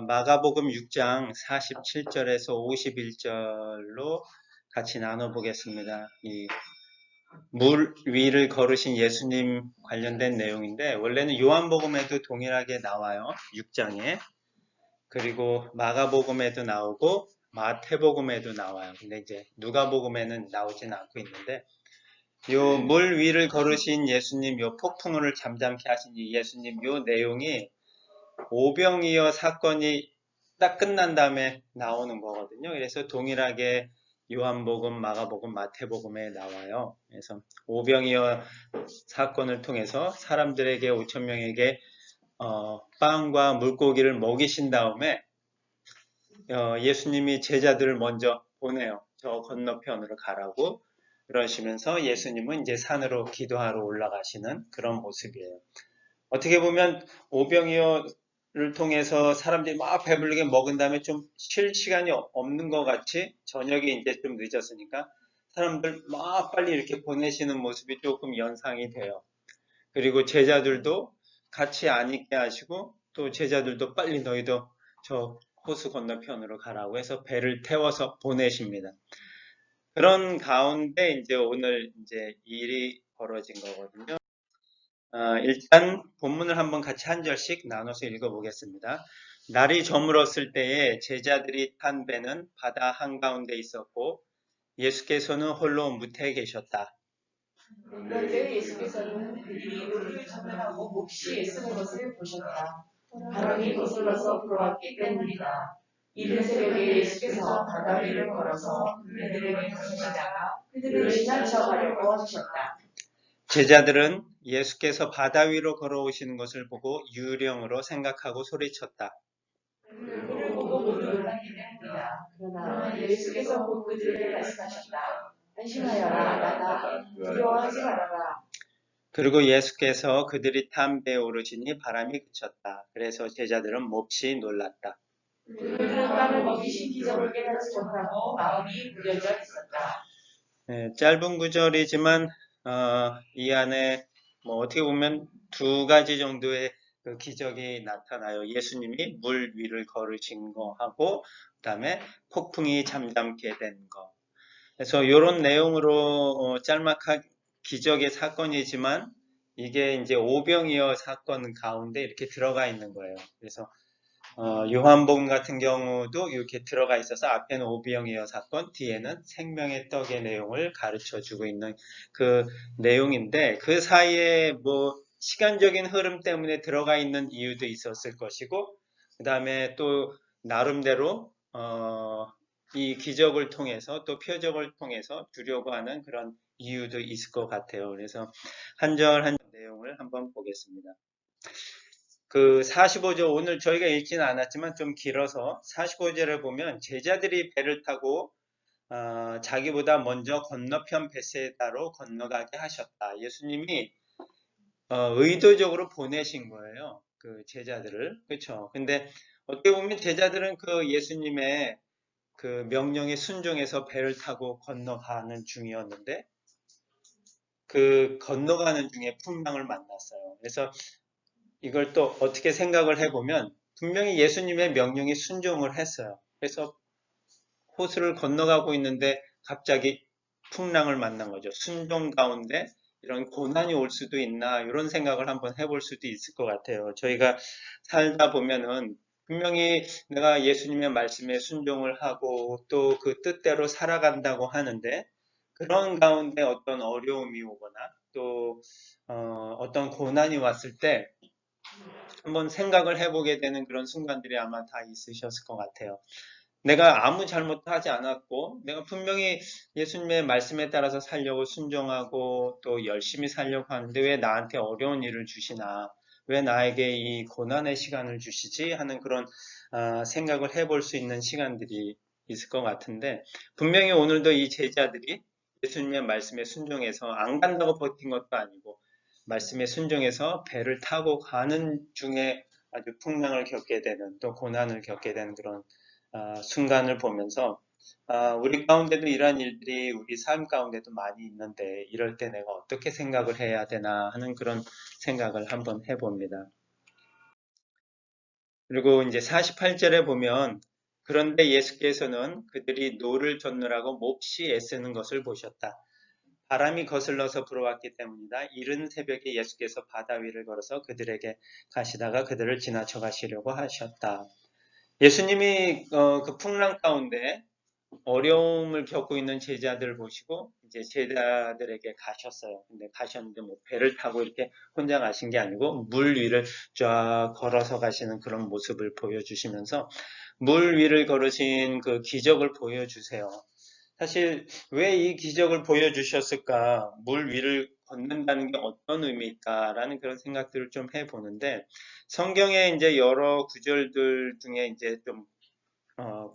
마가복음 6장 47절에서 51절로 같이 나눠보겠습니다. 이 물 위를 걸으신 예수님 관련된 내용인데 원래는 요한복음에도 동일하게 나와요. 6장에. 그리고 마가복음에도 나오고 마태복음에도 나와요. 근데 이제 누가복음에는 나오진 않고 있는데 요 물 위를 걸으신 예수님, 요 폭풍우를 잠잠케 하신 이 예수님 요 내용이 오병이어 사건이 딱 끝난 다음에 나오는 거거든요. 그래서 동일하게 요한복음, 마가복음, 마태복음에 나와요. 그래서 오병이어 사건을 통해서 사람들에게 5천 명에게 빵과 물고기를 먹이신 다음에 예수님이 제자들을 먼저 보내요. 저 건너편으로 가라고 그러시면서 예수님은 이제 산으로 기도하러 올라가시는 그런 모습이에요. 어떻게 보면 오병이어를 통해서 사람들이 막 배부르게 먹은 다음에 좀 쉴 시간이 없는 것 같이 저녁이 이제 좀 늦었으니까 사람들 막 빨리 이렇게 보내시는 모습이 조금 연상이 돼요. 그리고 제자들도 같이 안 있게 하시고 또 제자들도 빨리 너희도 저 호수 건너편으로 가라고 해서 배를 태워서 보내십니다. 그런 가운데 이제 오늘 이제 일이 벌어진 거거든요. 일단 본문을 한번 같이 한 절씩 나눠서 읽어보겠습니다. 날이 저물었을 때에 제자들이 탄 배는 바다 한가운데 있었고 예수께서는 홀로 무태에 계셨다. 그럴 때 예수께서는 그들이 노를 전멸하고 몹시 애쓰는 것을 보셨다. 바람이 거슬러서 불어왔기 때문이다. 이른 새벽에 예수께서 바다 위를 걸어서 그들에게 가시다가 그들을 지나쳐 가려고 하셨다. 제자들은 예수께서 바다 위로 걸어오시는 것을 보고 유령으로 생각하고 소리쳤다. 그를 보고 모두 놀랐기 때문이다. 그러나 예수께서 곧 그들에게 말씀하셨다. 안심하여라, 나다. 두려워하지 말아라. 그리고 예수께서 그들이 탄 배에 오르시니 바람이 그쳤다. 그래서 제자들은 몹시 놀랐다. 그들은 빵을 먹이신 기적을 깨닫지 못하고 마음이 무뎌져 있었다. 네, 짧은 구절이지만 이 안에 뭐 어떻게 보면 두 가지 정도의 그 기적이 나타나요. 예수님이 물 위를 걸으신 거하고 그다음에 폭풍이 잠잠게 된 거. 그래서 이런 내용으로 짤막한 기적의 사건이지만 이게 이제 오병이어 사건 가운데 이렇게 들어가 있는 거예요. 그래서 요한복음 같은 경우도 이렇게 들어가 있어서 앞에는 오병이어 사건, 뒤에는 생명의 떡의 내용을 가르쳐 주고 있는 그 내용인데 그 사이에 뭐 시간적인 흐름 때문에 들어가 있는 이유도 있었을 것이고 그 다음에 또 나름대로 이 기적을 통해서 또 표적을 통해서 주려고 하는 그런 이유도 있을 것 같아요. 그래서 한 절 한 절 내용을 한번 보겠습니다. 그 45절 오늘 저희가 읽지는 않았지만 좀 길어서 45절을 보면 제자들이 배를 타고 자기보다 먼저 건너편 베세다로 건너가게 하셨다. 예수님이 의도적으로 보내신 거예요. 그 제자들을. 그렇죠? 근데 어떻게 보면 제자들은 그 예수님의 그 명령에 순종해서 배를 타고 건너가는 중이었는데 그 건너가는 중에 풍랑을 만났어요. 그래서 이걸 또 어떻게 생각을 해보면 분명히 예수님의 명령에 순종을 했어요. 그래서 호수를 건너가고 있는데 갑자기 풍랑을 만난 거죠. 순종 가운데 이런 고난이 올 수도 있나 이런 생각을 한번 해볼 수도 있을 것 같아요. 저희가 살다 보면은 분명히 내가 예수님의 말씀에 순종을 하고 또 그 뜻대로 살아간다고 하는데 그런 가운데 어떤 어려움이 오거나 또 어떤 고난이 왔을 때 한번 생각을 해보게 되는 그런 순간들이 아마 다 있으셨을 것 같아요. 내가 아무 잘못도 하지 않았고, 내가 분명히 예수님의 말씀에 따라서 살려고 순종하고 또 열심히 살려고 하는데 왜 나한테 어려운 일을 주시나, 왜 나에게 이 고난의 시간을 주시지 하는 그런 생각을 해볼 수 있는 시간들이 있을 것 같은데, 분명히 오늘도 이 제자들이 예수님의 말씀에 순종해서 안 간다고 버틴 것도 아니고, 말씀에 순종해서 배를 타고 가는 중에 아주 풍랑을 겪게 되는 또 고난을 겪게 되는 그런 순간을 보면서 우리 가운데도 이러한 일들이 우리 삶 가운데도 많이 있는데 이럴 때 내가 어떻게 생각을 해야 되나 하는 그런 생각을 한번 해봅니다. 그리고 이제 48절에 보면 그런데 예수께서는 그들이 노를 젓느라고 몹시 애쓰는 것을 보셨다. 바람이 거슬러서 불어왔기 때문이다. 이른 새벽에 예수께서 바다 위를 걸어서 그들에게 가시다가 그들을 지나쳐 가시려고 하셨다. 예수님이 그 풍랑 가운데 어려움을 겪고 있는 제자들 보시고 이제 제자들에게 가셨어요. 근데 가셨는데 뭐 배를 타고 이렇게 혼자 가신 게 아니고 물 위를 쫙 걸어서 가시는 그런 모습을 보여주시면서 물 위를 걸으신 그 기적을 보여주세요. 사실 왜 이 기적을 보여주셨을까? 물 위를 걷는다는 게 어떤 의미일까라는 그런 생각들을 좀 해보는데 성경에 이제 여러 구절들 중에 이제 좀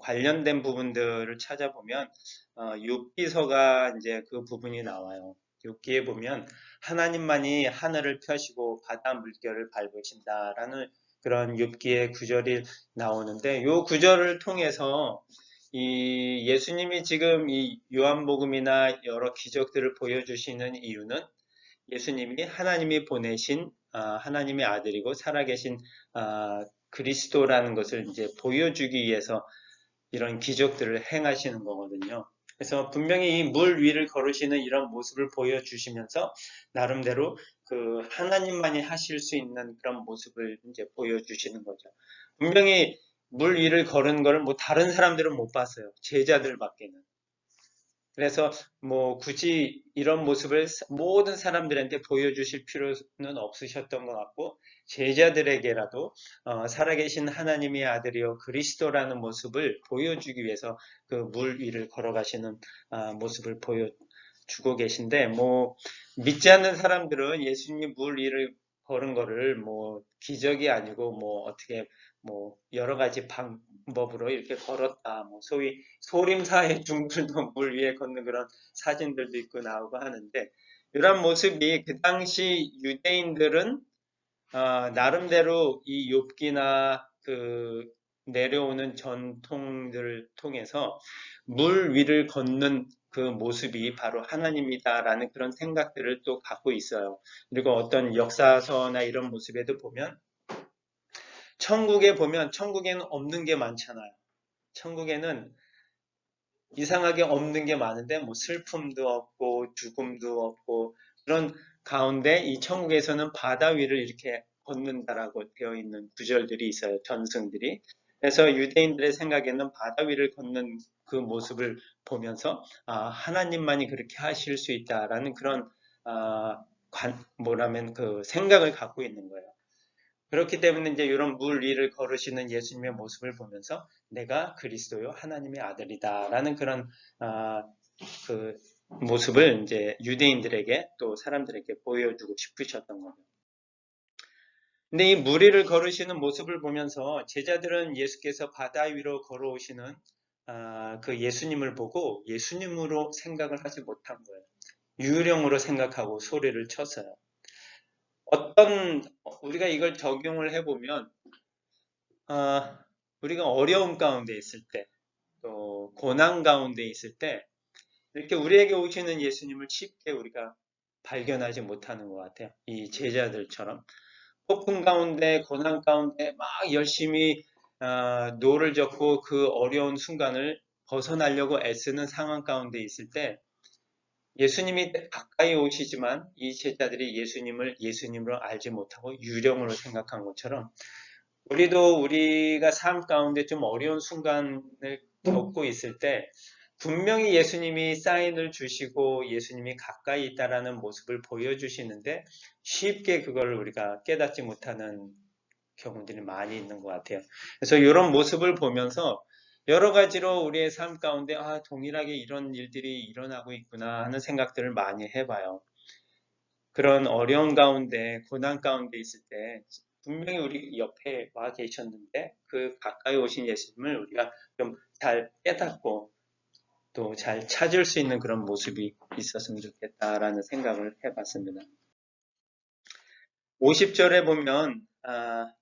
관련된 부분들을 찾아보면 욥기서가 이제 그 부분이 나와요. 욥기에 보면 하나님만이 하늘을 펴시고 바다 물결을 밟으신다라는 그런 욥기의 구절이 나오는데 이 구절을 통해서 이 예수님이 지금 이 요한복음이나 여러 기적들을 보여주시는 이유는 예수님이 하나님이 보내신 하나님의 아들이고 살아계신 그리스도라는 것을 이제 보여주기 위해서 이런 기적들을 행하시는 거거든요. 그래서 분명히 이 물 위를 걸으시는 이런 모습을 보여주시면서 나름대로 그 하나님만이 하실 수 있는 그런 모습을 이제 보여주시는 거죠. 분명히 물 위를 걸은 거를 뭐 다른 사람들은 못 봤어요. 제자들밖에는. 그래서 뭐 굳이 이런 모습을 모든 사람들한테 보여주실 필요는 없으셨던 것 같고 제자들에게라도 살아계신 하나님의 아들이요 그리스도라는 모습을 보여주기 위해서 그 물 위를 걸어가시는 모습을 보여주고 계신데 뭐 믿지 않는 사람들은 예수님이 물 위를 걸은 거를 뭐 기적이 아니고 뭐 어떻게 뭐 여러 가지 방법으로 이렇게 걸었다 뭐 소위 소림사의 중들도 물 위에 걷는 그런 사진들도 있고 나오고 하는데 이런 모습이 그 당시 유대인들은 나름대로 이 욥기나 그 내려오는 전통들을 통해서 물 위를 걷는 그 모습이 바로 하나님이다라는 그런 생각들을 또 갖고 있어요. 그리고 어떤 역사서나 이런 모습에도 보면 천국에 보면 천국에는 없는 게 많잖아요. 천국에는 이상하게 없는 게 많은데 뭐 슬픔도 없고 죽음도 없고 그런 가운데 이 천국에서는 바다 위를 이렇게 걷는다라고 되어 있는 구절들이 있어요. 전승들이. 그래서 유대인들의 생각에는 바다 위를 걷는 그 모습을 보면서 하나님만이 그렇게 하실 수 있다라는 그런 뭐라면 그 생각을 갖고 있는 거예요. 그렇기 때문에 이제 이런 물 위를 걸으시는 예수님의 모습을 보면서 내가 그리스도요 하나님의 아들이다라는 그런 그 모습을 이제 유대인들에게 또 사람들에게 보여주고 싶으셨던 거죠. 근데 이 물 위를 걸으시는 모습을 보면서 제자들은 예수께서 바다 위로 걸어오시는 그 예수님을 보고 예수님으로 생각을 하지 못한 거예요. 유령으로 생각하고 소리를 쳤어요. 우리가 이걸 적용을 해보면 우리가 어려움 가운데 있을 때, 또 고난 가운데 있을 때, 이렇게 우리에게 오시는 예수님을 쉽게 우리가 발견하지 못하는 것 같아요. 이 제자들처럼. 폭풍 가운데, 고난 가운데 막 열심히 노를 젓고 그 어려운 순간을 벗어나려고 애쓰는 상황 가운데 있을 때, 예수님이 가까이 오시지만 이 제자들이 예수님을 예수님으로 알지 못하고 유령으로 생각한 것처럼 우리도 우리가 삶 가운데 좀 어려운 순간을 겪고 있을 때 분명히 예수님이 사인을 주시고 예수님이 가까이 있다라는 모습을 보여주시는데 쉽게 그걸 우리가 깨닫지 못하는 경우들이 많이 있는 것 같아요. 그래서 이런 모습을 보면서 여러 가지로 우리의 삶 가운데 동일하게 이런 일들이 일어나고 있구나 하는 생각들을 많이 해봐요. 그런 어려운 가운데 고난 가운데 있을 때 분명히 우리 옆에 와 계셨는데 그 가까이 오신 예수님을 우리가 좀 잘 깨닫고 또 잘 찾을 수 있는 그런 모습이 있었으면 좋겠다라는 생각을 해봤습니다. 50절에 보면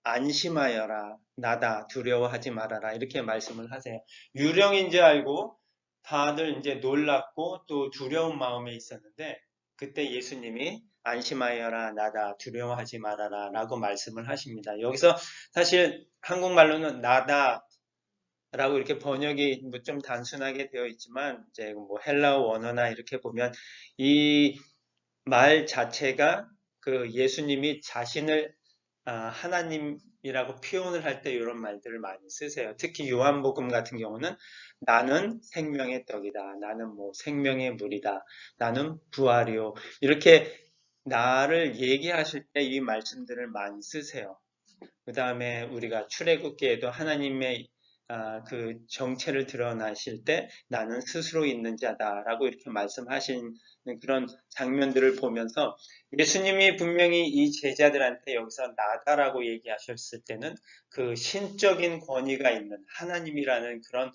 안심하여라 나다 두려워하지 말아라 이렇게 말씀을 하세요. 유령인 줄 알고 다들 이제 놀랐고 또 두려운 마음에 있었는데 그때 예수님이 안심하여라 나다 두려워하지 말아라 라고 말씀을 하십니다. 여기서 사실 한국말로는 나다 라고 이렇게 번역이 뭐좀 단순하게 되어 있지만 이제 뭐 헬라어 원어나 이렇게 보면 이 말 자체가 그 예수님이 자신을 하나님이라고 표현을 할 때 이런 말들을 많이 쓰세요. 특히 요한복음 같은 경우는 나는 생명의 떡이다. 나는 뭐 생명의 물이다. 나는 부활이요. 이렇게 나를 얘기하실 때 이 말씀들을 많이 쓰세요. 그 다음에 우리가 출애굽기에도 하나님의 그 정체를 드러나실 때 나는 스스로 있는 자다라고 이렇게 말씀하시는 그런 장면들을 보면서 예수님이 분명히 이 제자들한테 여기서 나다라고 얘기하셨을 때는 그 신적인 권위가 있는 하나님이라는 그런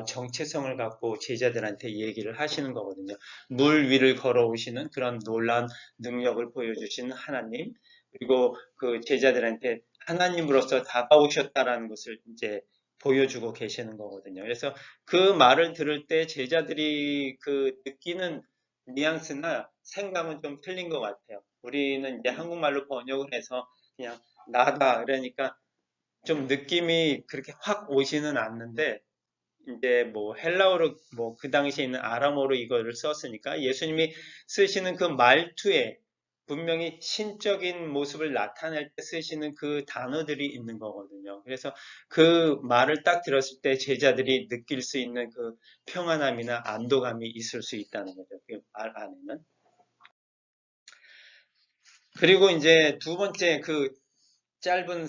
정체성을 갖고 제자들한테 얘기를 하시는 거거든요. 물 위를 걸어오시는 그런 놀라운 능력을 보여주시는 하나님, 그리고 그 제자들한테 하나님으로서 다가오셨다라는 것을 이제 보여주고 계시는 거거든요. 그래서 그 말을 들을 때 제자들이 그 느끼는 뉘앙스나 생각은 좀 틀린 것 같아요. 우리는 이제 한국말로 번역을 해서 그냥 나다 그러니까 좀 느낌이 그렇게 확 오지는 않는데 이제 뭐 헬라어로 뭐 그 당시에 있는 아람어로 이거를 썼으니까 예수님이 쓰시는 그 말투에 분명히 신적인 모습을 나타낼 때 쓰시는 그 단어들이 있는 거거든요. 그래서 그 말을 딱 들었을 때 제자들이 느낄 수 있는 그 평안함이나 안도감이 있을 수 있다는 거죠. 그 말 안에는. 그리고 이제 두 번째 그 짧은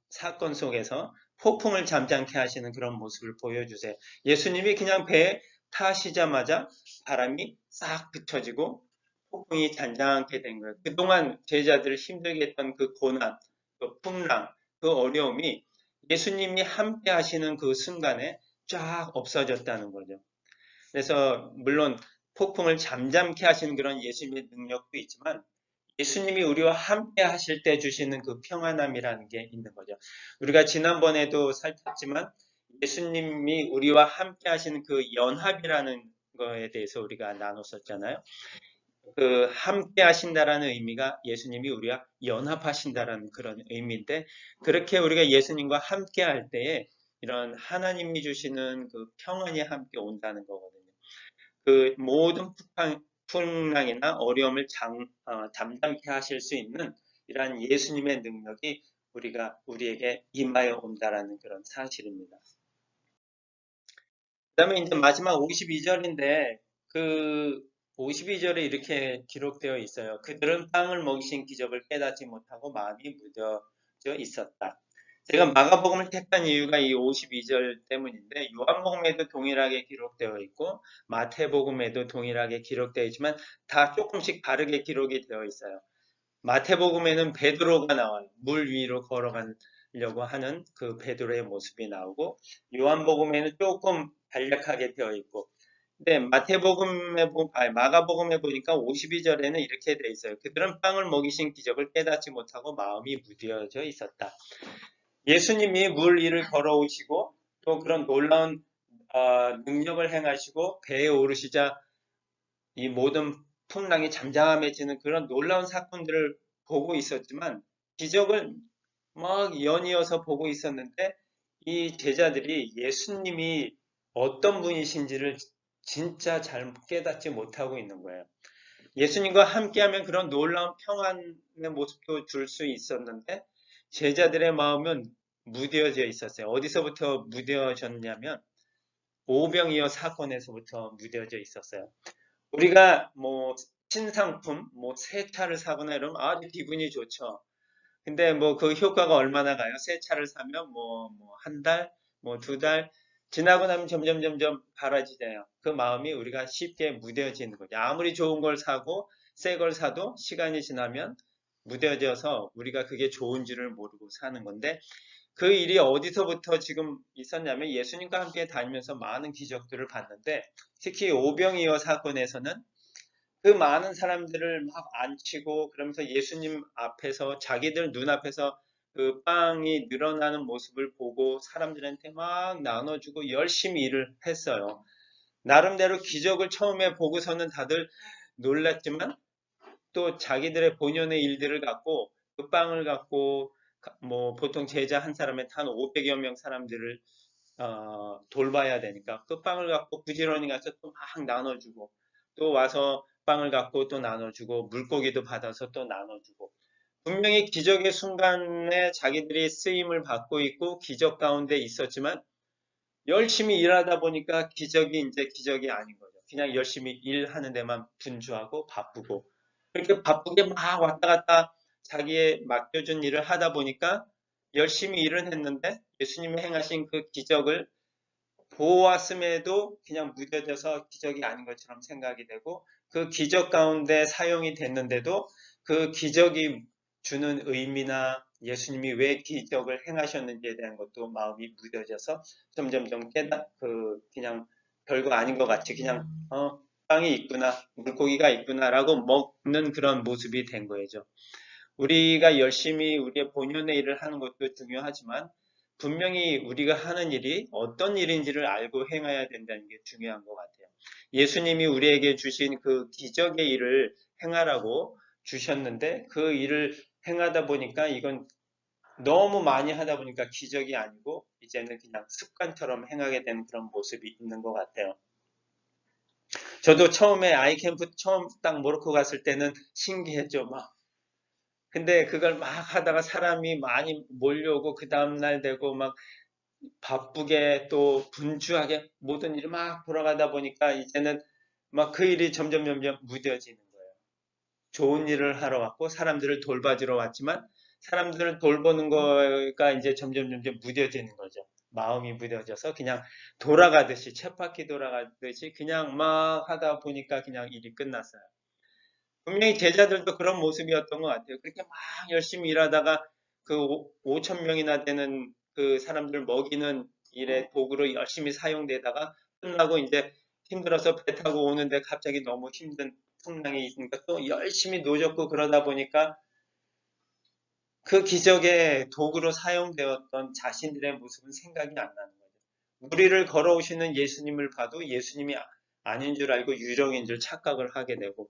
사건 속에서 폭풍을 잠잠케 하시는 그런 모습을 보여주세요. 예수님이 그냥 배에 타시자마자 바람이 싹 그쳐지고 폭풍이 잔잔하게 된 거예요. 그동안 제자들을 힘들게 했던 그 고난, 그 풍랑, 그 어려움이 예수님이 함께 하시는 그 순간에 쫙 없어졌다는 거죠. 그래서 물론 폭풍을 잠잠케 하시는 그런 예수님의 능력도 있지만 예수님이 우리와 함께 하실 때 주시는 그 평안함이라는 게 있는 거죠. 우리가 지난번에도 살폈지만 예수님이 우리와 함께 하시는 그 연합이라는 거에 대해서 우리가 나눴었잖아요. 그 함께 하신다라는 의미가 예수님이 우리와 연합하신다라는 그런 의미인데 그렇게 우리가 예수님과 함께 할 때에 이런 하나님이 주시는 그 평안이 함께 온다는 거거든요. 그 모든 풍랑이나 어려움을 잠잠케 하실 수 있는 이러한 예수님의 능력이 우리에게 임하여 온다라는 그런 사실입니다. 그 다음에 이제 마지막 52절인데 그 52절에 이렇게 기록되어 있어요. 그들은 빵을 먹이신 기적을 깨닫지 못하고 마음이 무뎌져 있었다. 제가 마가복음을 택한 이유가 이 52절 때문인데 요한복음에도 동일하게 기록되어 있고 마태복음에도 동일하게 기록되어 있지만 다 조금씩 다르게 기록이 되어 있어요. 마태복음에는 베드로가 나와요. 물 위로 걸어가려고 하는 그 베드로의 모습이 나오고 요한복음에는 조금 간략하게 되어 있고 근데 마가복음에 보니까 52절에는 이렇게 되어 있어요. 그들은 빵을 먹이신 기적을 깨닫지 못하고 마음이 무뎌져 있었다. 예수님이 물 위를 걸어오시고 또 그런 놀라운 능력을 행하시고 배에 오르시자 이 모든 풍랑이 잠잠해지는 그런 놀라운 사건들을 보고 있었지만 기적을 막 연이어서 보고 있었는데 이 제자들이 예수님이 어떤 분이신지를 진짜 잘 깨닫지 못하고 있는 거예요. 예수님과 함께하면 그런 놀라운 평안의 모습도 줄 수 있었는데 제자들의 마음은 무뎌져 있었어요. 어디서부터 무뎌졌냐면 오병이어 사건에서부터 무뎌져 있었어요. 우리가 뭐 신상품, 뭐 새 차를 사거나 이러면 아주 기분이 좋죠. 근데 뭐 그 효과가 얼마나 가요? 새 차를 사면 뭐 한 달, 뭐 두 달 지나고 나면 점점 갈아지잖아요. 그 마음이 우리가 쉽게 무뎌지는 거죠. 아무리 좋은 걸 사고 새 걸 사도 시간이 지나면 무뎌져서 우리가 그게 좋은 줄을 모르고 사는 건데 그 일이 어디서부터 지금 있었냐면 예수님과 함께 다니면서 많은 기적들을 봤는데 특히 오병이어 사건에서는 그 많은 사람들을 막 앉히고 그러면서 예수님 앞에서 자기들 눈앞에서 그 빵이 늘어나는 모습을 보고 사람들한테 막 나눠주고 열심히 일을 했어요. 나름대로 기적을 처음에 보고서는 다들 놀랐지만 또 자기들의 본연의 일들을 갖고 그 빵을 갖고 뭐 보통 제자 한 사람에 한 500여 명 사람들을 돌봐야 되니까 그 빵을 갖고 부지런히 가서 또 막 나눠주고 또 와서 빵을 갖고 또 나눠주고 물고기도 받아서 또 나눠주고 분명히 기적의 순간에 자기들이 쓰임을 받고 있고 기적 가운데 있었지만 열심히 일하다 보니까 기적이 이제 기적이 아닌 거죠. 그냥 열심히 일하는 데만 분주하고 바쁘고 그렇게 바쁘게 막 왔다 갔다 자기의 맡겨준 일을 하다 보니까 열심히 일은 했는데 예수님이 행하신 그 기적을 보았음에도 그냥 무뎌져서 기적이 아닌 것처럼 생각이 되고 그 기적 가운데 사용이 됐는데도 그 기적이 주는 의미나 예수님이 왜 기적을 행하셨는지에 대한 것도 마음이 무뎌져서 점점점 그냥 별거 아닌 것 같이 그냥 빵이 있구나 물고기가 있구나라고 먹는 그런 모습이 된 거죠. 우리가 열심히 우리의 본연의 일을 하는 것도 중요하지만 분명히 우리가 하는 일이 어떤 일인지를 알고 행해야 된다는 게 중요한 것 같아요. 예수님이 우리에게 주신 그 기적의 일을 행하라고 주셨는데 그 일을 행하다 보니까 이건 너무 많이 하다 보니까 기적이 아니고 이제는 그냥 습관처럼 행하게 되는 그런 모습이 있는 것 같아요. 저도 처음에 아이캠프 처음 딱 모로코 갔을 때는 신기했죠. 근데 그걸 막 하다가 사람이 많이 몰려오고 그 다음날 되고 막 바쁘게 또 분주하게 모든 일이 막 돌아가다 보니까 이제는 막 그 일이 점점 무뎌지는 거예요. 좋은 일을 하러 왔고 사람들을 돌봐주러 왔지만 사람들을 돌보는 거가 이제 점점 무뎌지는 거죠. 마음이 무뎌져서 그냥 돌아가듯이 쳇바퀴 돌아가듯이 그냥 막 하다 보니까 그냥 일이 끝났어요. 분명히 제자들도 그런 모습이었던 것 같아요. 그렇게 막 열심히 일하다가 그 5천 명이나 되는 그 사람들 먹이는 일에 도구로 열심히 사용되다가 끝나고 이제 힘들어서 배 타고 오는데 갑자기 너무 힘든 풍랑이 있으니까 또 열심히 노젓고 그러다 보니까 그 기적의 도구로 사용되었던 자신들의 모습은 생각이 안 나는 거죠. 우리를 걸어오시는 예수님을 봐도 예수님이 아닌 줄 알고 유령인 줄 착각을 하게 되고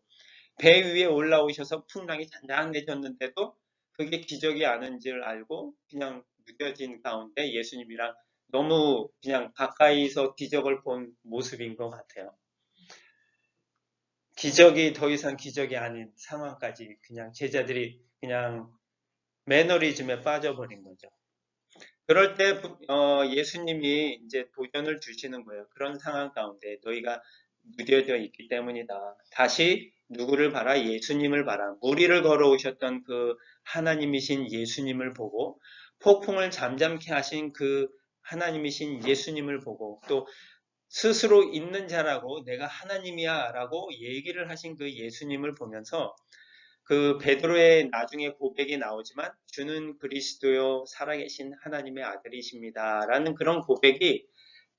배 위에 올라오셔서 풍랑이 잔잔해졌는데도 그게 기적이 아닌 줄 알고 그냥 무뎌진 가운데 예수님이랑 너무 그냥 가까이서 기적을 본 모습인 것 같아요. 기적이 더 이상 기적이 아닌 상황까지 그냥 제자들이 그냥 매너리즘에 빠져버린 거죠. 그럴 때 예수님이 이제 도전을 주시는 거예요. 그런 상황 가운데 너희가 무뎌져 있기 때문이다. 다시 누구를 봐라? 예수님을 봐라. 무리를 걸어오셨던 그 하나님이신 예수님을 보고 폭풍을 잠잠케 하신 그 하나님이신 예수님을 보고 또 스스로 있는 자라고 내가 하나님이야 라고 얘기를 하신 그 예수님을 보면서 그 베드로의 나중에 고백이 나오지만 주는 그리스도요 살아계신 하나님의 아들이십니다. 라는 그런 고백이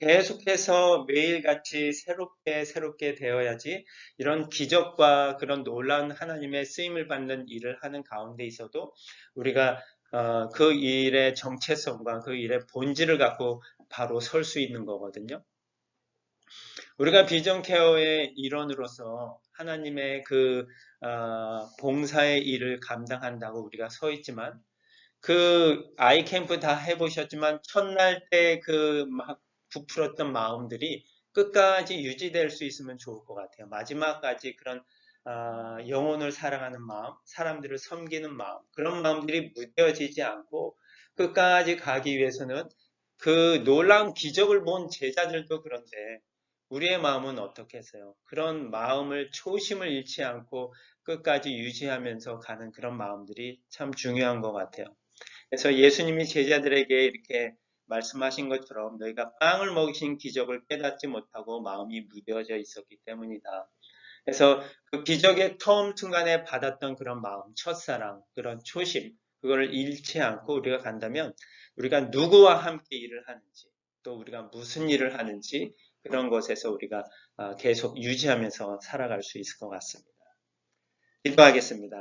계속해서 매일같이 새롭게 되어야지 이런 기적과 그런 놀라운 하나님의 쓰임을 받는 일을 하는 가운데 있어도 우리가 그 일의 정체성과 그 일의 본질을 갖고 바로 설 수 있는 거거든요. 우리가 비전 케어의 일원으로서 하나님의 그 봉사의 일을 감당한다고 우리가 서 있지만 그 아이 캠프 다 해보셨지만 첫날 때 그 막 부풀었던 마음들이 끝까지 유지될 수 있으면 좋을 것 같아요. 마지막까지 그런 영혼을 사랑하는 마음, 사람들을 섬기는 마음, 그런 마음들이 무뎌지지 않고 끝까지 가기 위해서는 그 놀라운 기적을 본 제자들도 그런데 우리의 마음은 어떻게 했어요? 그런 마음을 초심을 잃지 않고 끝까지 유지하면서 가는 그런 마음들이 참 중요한 것 같아요. 그래서 예수님이 제자들에게 이렇게 말씀하신 것처럼 너희가 빵을 먹이신 기적을 깨닫지 못하고 마음이 무뎌져 있었기 때문이다. 그래서 그 기적의 처음 순간에 받았던 그런 마음, 첫사랑, 그런 초심, 그거를 잃지 않고 우리가 간다면 우리가 누구와 함께 일을 하는지 또 우리가 무슨 일을 하는지 그런 것에서 우리가 계속 유지하면서 살아갈 수 있을 것 같습니다. 기도하겠습니다.